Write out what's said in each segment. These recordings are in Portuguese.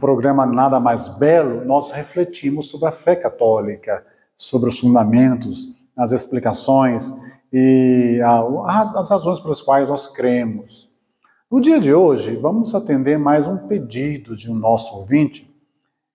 programa Nada Mais Belo, nós refletimos sobre a fé católica, sobre os fundamentos, as explicações e as razões pelas quais nós cremos. No dia de hoje, vamos atender mais um pedido de um nosso ouvinte,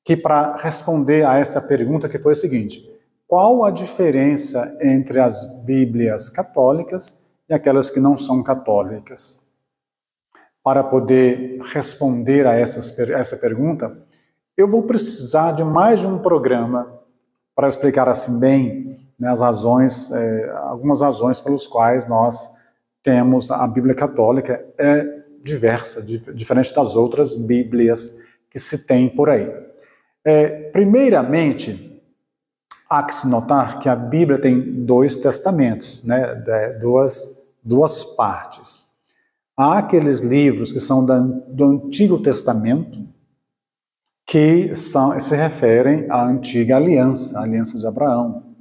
que para responder a essa pergunta que foi a seguinte: qual a diferença entre as Bíblias católicas e aquelas que não são católicas? Para poder responder a essa pergunta, eu vou precisar de mais de um programa para explicar assim bem, né, as razões, algumas razões pelas quais nós temos a Bíblia católica diversa, diferente das outras Bíblias que se tem por aí. Primeiramente, há que se notar que a Bíblia tem dois testamentos, né, duas partes. Há aqueles livros que são do Antigo Testamento, que se referem à antiga aliança, a aliança de Abraão,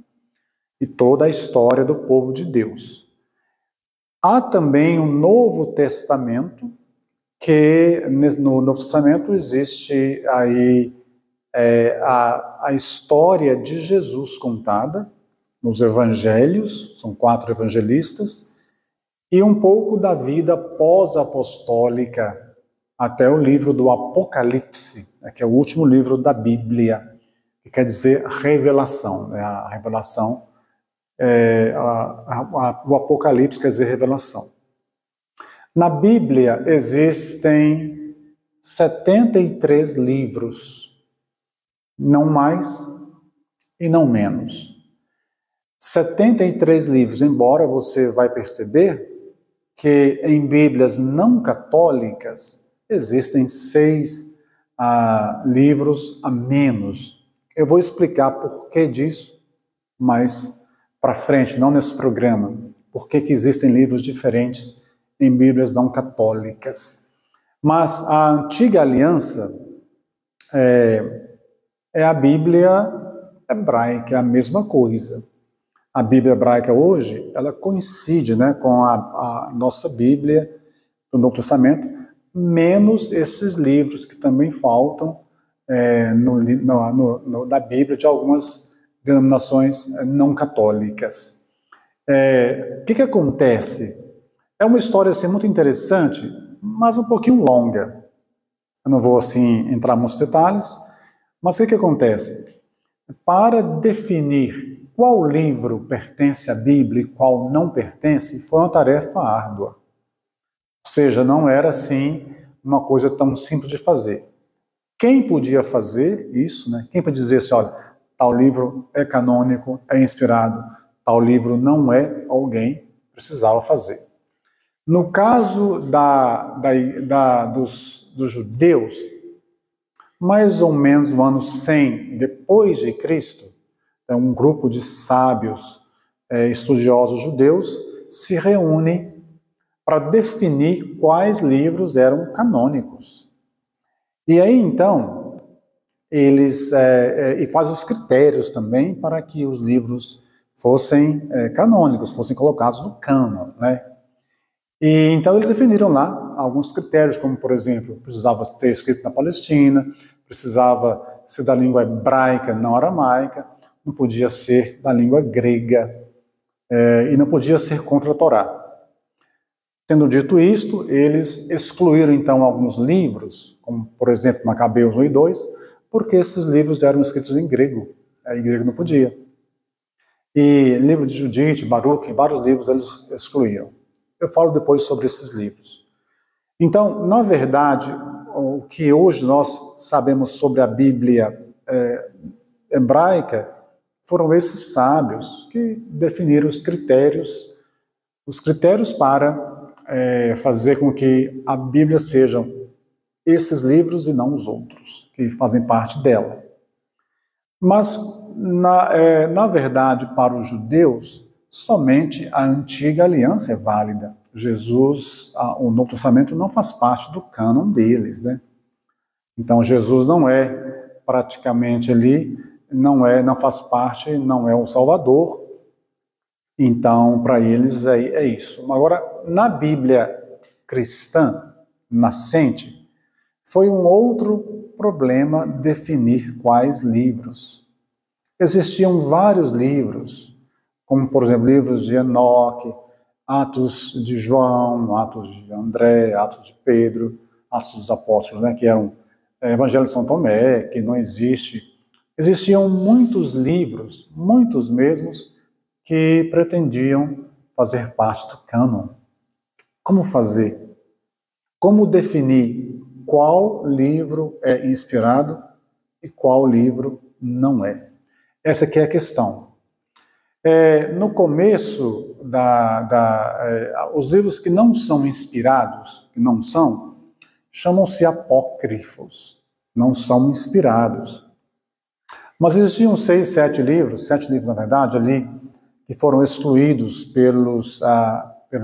e toda a história do povo de Deus. Há também o Novo Testamento, que no Novo Testamento existe aí a história de Jesus contada nos evangelhos, são 4 evangelistas, e um pouco da vida pós-apostólica, até o livro do Apocalipse, que é o último livro da Bíblia, que quer dizer revelação, né? A revelação, o Apocalipse quer dizer revelação. Na Bíblia existem 73 livros, não mais e não menos. 73 livros, embora você vai perceber que em Bíblias não católicas existem 6 livros a menos. Eu vou explicar por que disso mais para frente, não nesse programa, por que existem livros diferentes em Bíblias não católicas. Mas a Antiga Aliança é a Bíblia hebraica, é a mesma coisa. A Bíblia hebraica hoje, ela coincide, né, com a nossa Bíblia do Novo Testamento, menos esses livros que também faltam na Bíblia de algumas denominações não católicas. O que acontece? É uma história assim, muito interessante, mas um pouquinho longa. Eu não vou assim, entrar em muitos detalhes, mas o que acontece? Para definir qual livro pertence à Bíblia e qual não pertence, foi uma tarefa árdua. Ou seja, não era assim uma coisa tão simples de fazer. Quem podia fazer isso, né? Quem podia dizer assim, olha, tal livro é canônico, é inspirado, tal livro não é, alguém precisava fazer. No caso dos judeus, mais ou menos no ano 100 depois de Cristo, um grupo de sábios estudiosos judeus se reúne para definir quais livros eram canônicos. E aí, então, eles e quais os critérios também para que os livros fossem canônicos, fossem colocados no cânon, né? E então eles definiram lá alguns critérios, como, por exemplo, precisava ter escrito na Palestina, precisava ser da língua hebraica, não aramaica, não podia ser da língua grega e não podia ser contra a Torá. Tendo dito isto, eles excluíram então alguns livros, como por exemplo Macabeus 1 e 2, porque esses livros eram escritos em grego, em grego não podia. E livro de Judite, Baruque, vários livros eles excluíram. Eu falo depois sobre esses livros. Então, na verdade, o que hoje nós sabemos sobre a Bíblia hebraica foram esses sábios que definiram os critérios para fazer com que a Bíblia sejam esses livros e não os outros, que fazem parte dela. Mas, na verdade, para os judeus, somente a antiga aliança é válida. O Novo Testamento não faz parte do cânon deles, né? Então, Jesus não é praticamente ali, não faz parte, não é o Salvador. Então, para eles é isso. Agora, na Bíblia cristã nascente, foi um outro problema definir quais livros. Existiam vários livros, como, por exemplo, livros de Enoque, Atos de João, Atos de André, Atos de Pedro, Atos dos Apóstolos, né, que eram Evangelho de São Tomé, que não existe. Existiam muitos livros, muitos mesmos, que pretendiam fazer parte do cânon. Como fazer? Como definir qual livro é inspirado e qual livro não é? Essa aqui é a questão. No começo, os livros que não são inspirados, que não são, chamam-se apócrifos, não são inspirados. Mas existiam 6, 7 livros na verdade, ali, que foram excluídos pelos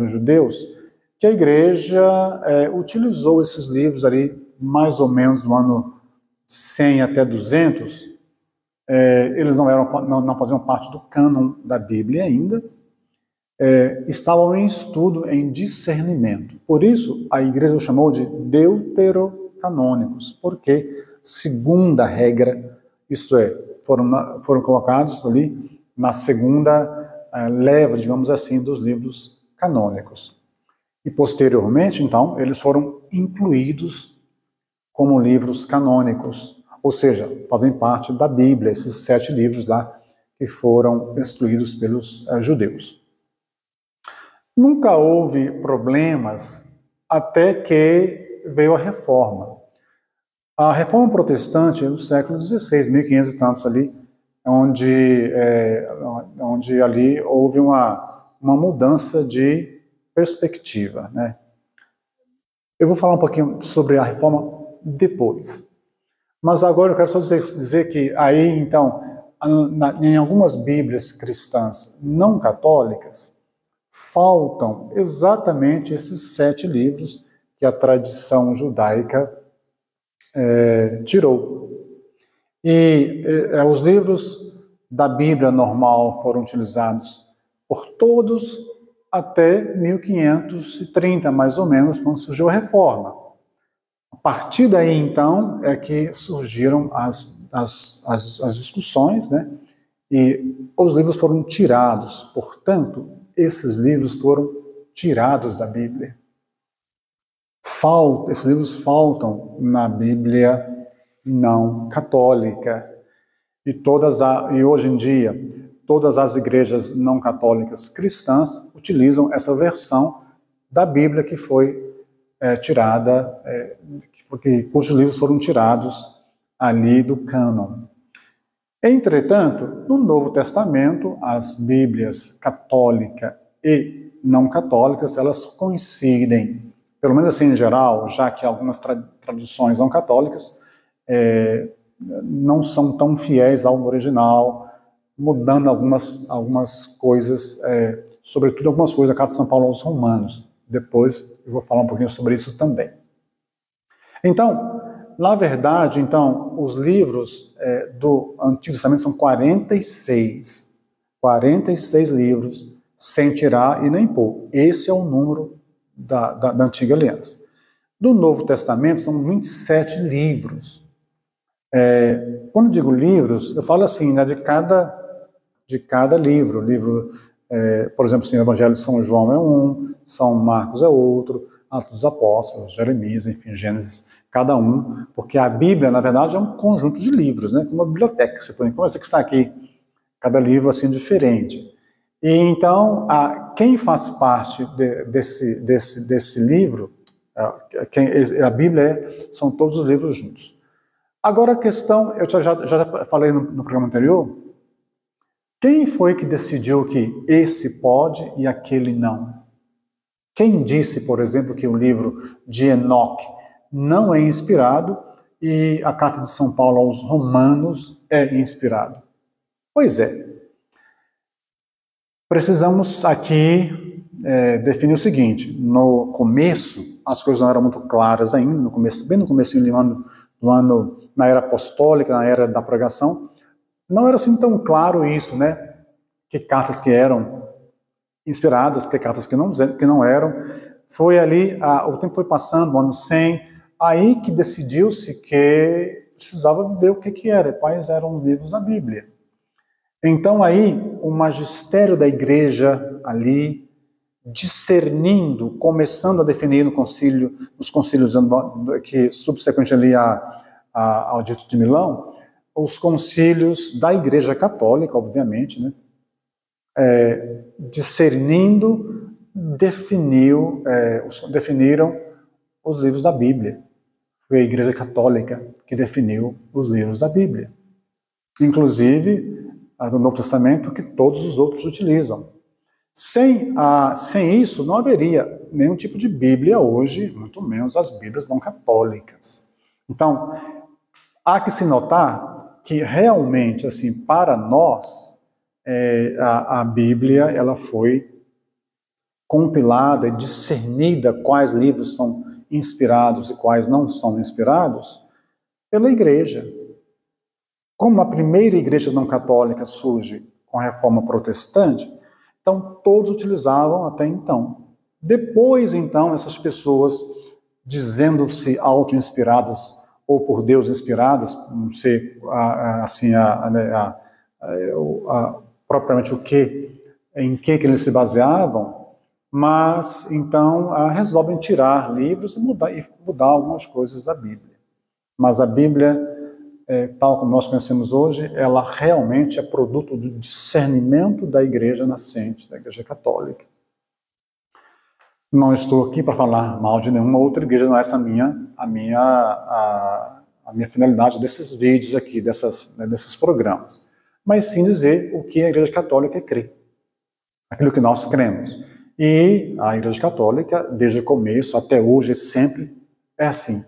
judeus, que a igreja utilizou esses livros ali, mais ou menos no ano 100 até 200, eles não faziam parte do cânon da Bíblia ainda, estavam em estudo, em discernimento. Por isso, a igreja o chamou de deuterocanônicos, porque, segundo a regra, isto é, foram colocados ali na segunda leva, digamos assim, dos livros canônicos. E, posteriormente, então, eles foram incluídos como livros canônicos, ou seja, fazem parte da Bíblia, esses 7 livros lá que foram excluídos pelos judeus. Nunca houve problemas até que veio a Reforma. A Reforma Protestante é do século XVI, 1500 e tantos ali, onde ali houve uma mudança de perspectiva, né? Eu vou falar um pouquinho sobre a Reforma depois. Mas agora eu quero só dizer que aí, então, em algumas Bíblias cristãs não católicas, faltam exatamente esses 7 livros que a tradição judaica tirou. E os livros da Bíblia normal foram utilizados por todos até 1530, mais ou menos, quando surgiu a Reforma. A partir daí, então, é que surgiram as discussões, né? E os livros foram tirados. Portanto, esses livros foram tirados da Bíblia. Esses livros faltam na Bíblia não católica. E hoje em dia, todas as igrejas não católicas cristãs utilizam essa versão da Bíblia que foi tirada, cujos livros foram tirados ali do cânon. Entretanto, no Novo Testamento, as Bíblias católica e não católicas, elas coincidem, pelo menos assim em geral, já que algumas traduções não católicas não são tão fiéis ao original, mudando algumas coisas, sobretudo algumas coisas da Carta de São Paulo aos Romanos. Depois eu vou falar um pouquinho sobre isso também. Então, na verdade, então, os livros do Antigo Testamento são 46 livros, sem tirar e nem pôr. Esse é o número da Antiga Aliança. Do Novo Testamento são 27 livros. Quando eu digo livros, eu falo assim, né, de cada livro. Por exemplo, assim, o Evangelho de São João é um, São Marcos é outro, Atos dos Apóstolos, Jeremias, enfim, Gênesis, cada um, porque a Bíblia, na verdade, é um conjunto de livros, né, como uma biblioteca, você põe, como essa que está aqui, cada livro assim diferente. E então, quem faz parte desse livro, a Bíblia são todos os livros juntos. Agora a questão, eu já falei no programa anterior, quem foi que decidiu que esse pode e aquele não? Quem disse, por exemplo, que o livro de Enoque não é inspirado e a Carta de São Paulo aos Romanos é inspirado? Pois é. Precisamos aqui definir o seguinte: no começo, as coisas não eram muito claras ainda, bem no começo do ano, na era apostólica, na era da pregação, não era assim tão claro isso, né? Que cartas que eram inspiradas, que cartas que não eram. Foi ali, o tempo foi passando, o ano 100, aí que decidiu-se que precisava ver o que era, quais eram os livros da Bíblia. Então aí, o magistério da igreja ali, discernindo, começando a definir no concílio, nos concílios que subsequente ali ao Edito de Milão, os concílios da Igreja Católica, obviamente, né? Discernindo, definiram os livros da Bíblia. Foi a Igreja Católica que definiu os livros da Bíblia. Inclusive, a do Novo Testamento, que todos os outros utilizam. Sem isso, não haveria nenhum tipo de Bíblia hoje, muito menos as Bíblias não católicas. Então, há que se notar que realmente, assim, para nós, a Bíblia ela foi compilada e discernida quais livros são inspirados e quais não são inspirados pela igreja. Como a primeira igreja não católica surge com a reforma protestante, então todos utilizavam até então. Depois, então, essas pessoas, dizendo-se auto-inspiradas ou por Deus inspiradas, não sei assim, propriamente em que eles se baseavam, mas então resolvem tirar livros e mudar algumas coisas da Bíblia. Mas a Bíblia, tal como nós conhecemos hoje, ela realmente é produto do discernimento da igreja nascente, da Igreja Católica. Não estou aqui para falar mal de nenhuma outra igreja, não é essa a minha finalidade desses vídeos aqui, desses programas. Mas sim dizer o que a Igreja Católica crê, aquilo que nós cremos. E a Igreja Católica, desde o começo até hoje, sempre é assim.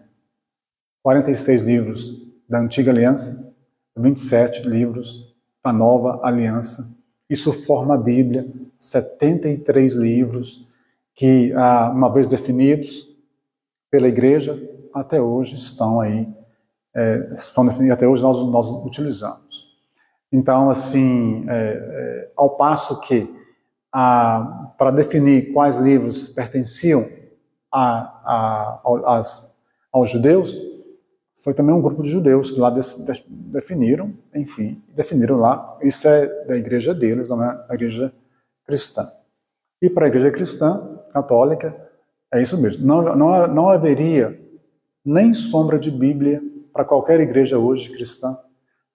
46 livros da Antiga Aliança, 27 livros da Nova Aliança. Isso forma a Bíblia, 73 livros que, uma vez definidos pela Igreja, até hoje estão aí, são definidos, até hoje nós utilizamos. Então, assim, ao passo que, para definir quais livros pertenciam aos judeus, foi também um grupo de judeus que lá definiram, enfim, definiram lá, isso é da igreja deles, não é a igreja cristã. E para a igreja cristã, católica, é isso mesmo. Não haveria nem sombra de Bíblia para qualquer igreja hoje cristã,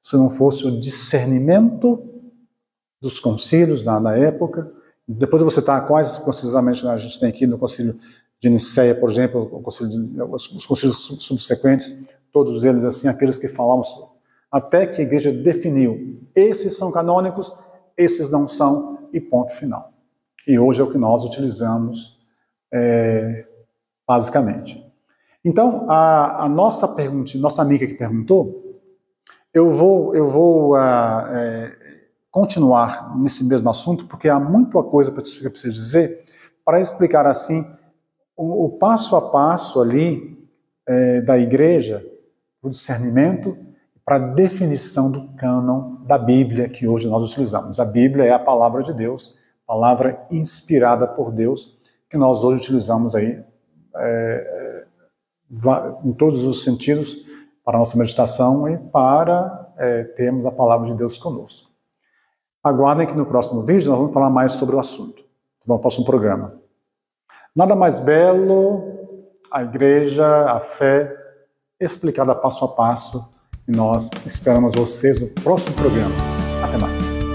se não fosse o discernimento dos concílios na época. Depois eu vou citar quais concílios a gente tem aqui no concílio de Nicéia, por exemplo, os concílios subsequentes, todos eles assim, aqueles que falamos, até que a igreja definiu, esses são canônicos, esses não são, e ponto final. E hoje é o que nós utilizamos, basicamente. Então, a nossa amiga que perguntou, eu vou continuar nesse mesmo assunto, porque há muita coisa que eu preciso dizer, para explicar assim, o passo a passo ali da igreja, o discernimento, para a definição do cânon da Bíblia que hoje nós utilizamos. A Bíblia é a palavra de Deus, palavra inspirada por Deus, que nós hoje utilizamos aí em todos os sentidos para a nossa meditação e para termos a palavra de Deus conosco. Aguardem que no próximo vídeo nós vamos falar mais sobre o assunto, no próximo programa. Nada mais belo, a igreja, a fé, explicada passo a passo, e nós esperamos vocês no próximo programa. Até mais.